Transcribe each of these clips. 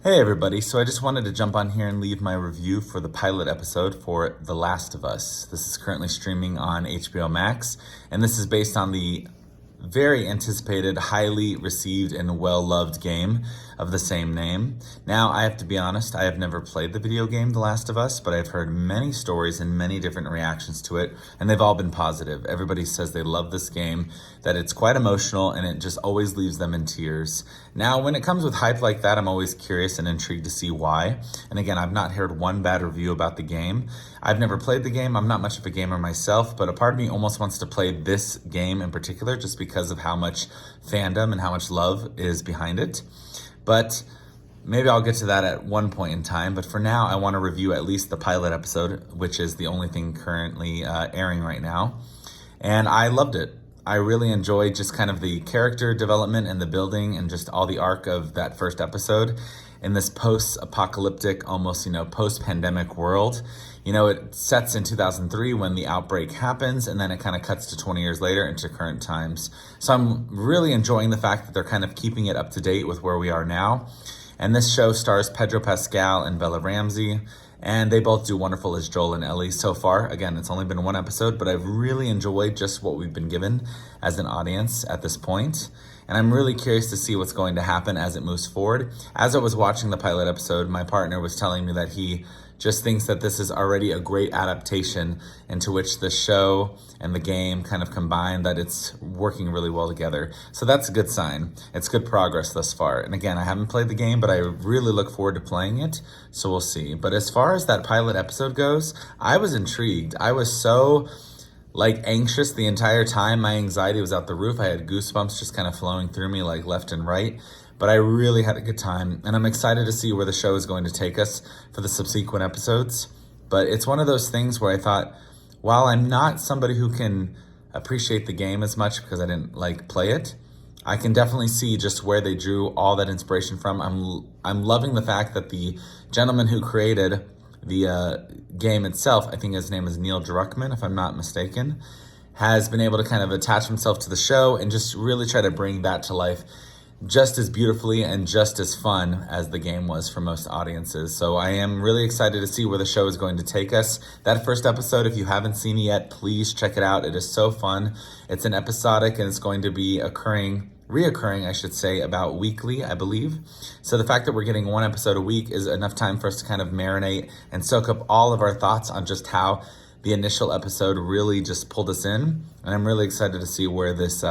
Hey everybody, so I just wanted to jump on here and leave my review for the pilot episode for The Last of Us. This is currently streaming on HBO Max, and this is based on the very anticipated, highly received, and well-loved game of the same name. Now, I have to be honest, I have never played the video game The Last of Us, but I've heard many stories and many different reactions to it, and they've all been positive. Everybody says they love this game, that it's quite emotional, and it just always leaves them in tears. Now, when it comes with hype like that, I'm always curious and intrigued to see why. And again, I've not heard one bad review about the game. I've never played the game. I'm not much of a gamer myself, but a part of me almost wants to play this game in particular just because of how much fandom and how much love is behind it. But maybe I'll get to that at one point in time. But for now, I want to review at least the pilot episode, which is the only thing currently airing right now. And I loved it. I really enjoyed just kind of the character development and the building and just all the arc of that first episode in this post-apocalyptic, almost, post-pandemic world. It sets in 2003 when the outbreak happens, and then it kind of cuts to 20 years later into current times. So I'm really enjoying the fact that they're kind of keeping it up to date with where we are now. And this show stars Pedro Pascal and Bella Ramsey, and they both do wonderful as Joel and Ellie so far. Again, it's only been one episode, but I've really enjoyed just what we've been given as an audience at this point. And I'm really curious to see what's going to happen as it moves forward. As I was watching the pilot episode, my partner was telling me that he just thinks that this is already a great adaptation into which the show and the game kind of combine, that it's working really well together. So that's a good sign. It's good progress thus far. And again, I haven't played the game, but I really look forward to playing it. So we'll see. But as far as that pilot episode goes, I was intrigued. I was so anxious the entire time. My anxiety was out the roof. I had goosebumps just kind of flowing through me left and right. But I really had a good time, and I'm excited to see where the show is going to take us for the subsequent episodes. But it's one of those things where I thought, while I'm not somebody who can appreciate the game as much because I didn't play it, I can definitely see just where they drew all that inspiration from. I'm loving the fact that the gentleman who created the game itself, I think his name is Neil Druckmann, if I'm not mistaken, has been able to kind of attach himself to the show and just really try to bring that to life just as beautifully and just as fun as the game was for most audiences. So I am really excited to see where the show is going to take us. That first episode, if you haven't seen it yet, please check it out. It is so fun. It's an episodic, and it's going to be reoccurring, I should say, about weekly, I believe. So the fact that we're getting one episode a week is enough time for us to kind of marinate and soak up all of our thoughts on just how the initial episode really just pulled us in. And I'm really excited to see where this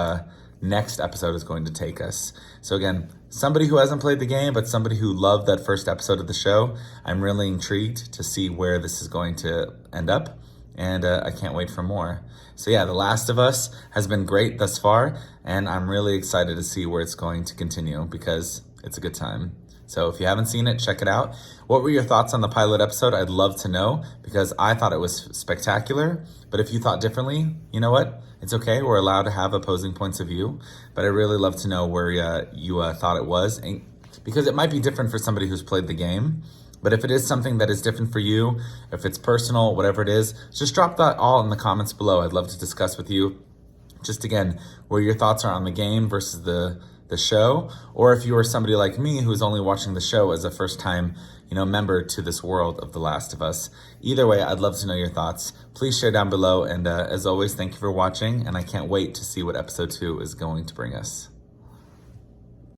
next episode is going to take us. So again, somebody who hasn't played the game, but somebody who loved that first episode of the show, I'm really intrigued to see where this is going to end up, and I can't wait for more. So yeah, The Last of Us has been great thus far, and I'm really excited to see where it's going to continue because it's a good time. So if you haven't seen it, check it out. What were your thoughts on the pilot episode? I'd love to know, because I thought it was spectacular. But if you thought differently, you know what? It's okay. We're allowed to have opposing points of view. But I'd really love to know where you thought it was, because it might be different for somebody who's played the game. But if it is something that is different for you, if it's personal, whatever it is, just drop that all in the comments below. I'd love to discuss with you, just again, where your thoughts are on the game versus the show, or if you are somebody like me who's only watching the show as a first-time member to this world of The Last of Us. Either way, I'd love to know your thoughts. Please share down below, and as always, thank you for watching, and I can't wait to see what episode 2 is going to bring us.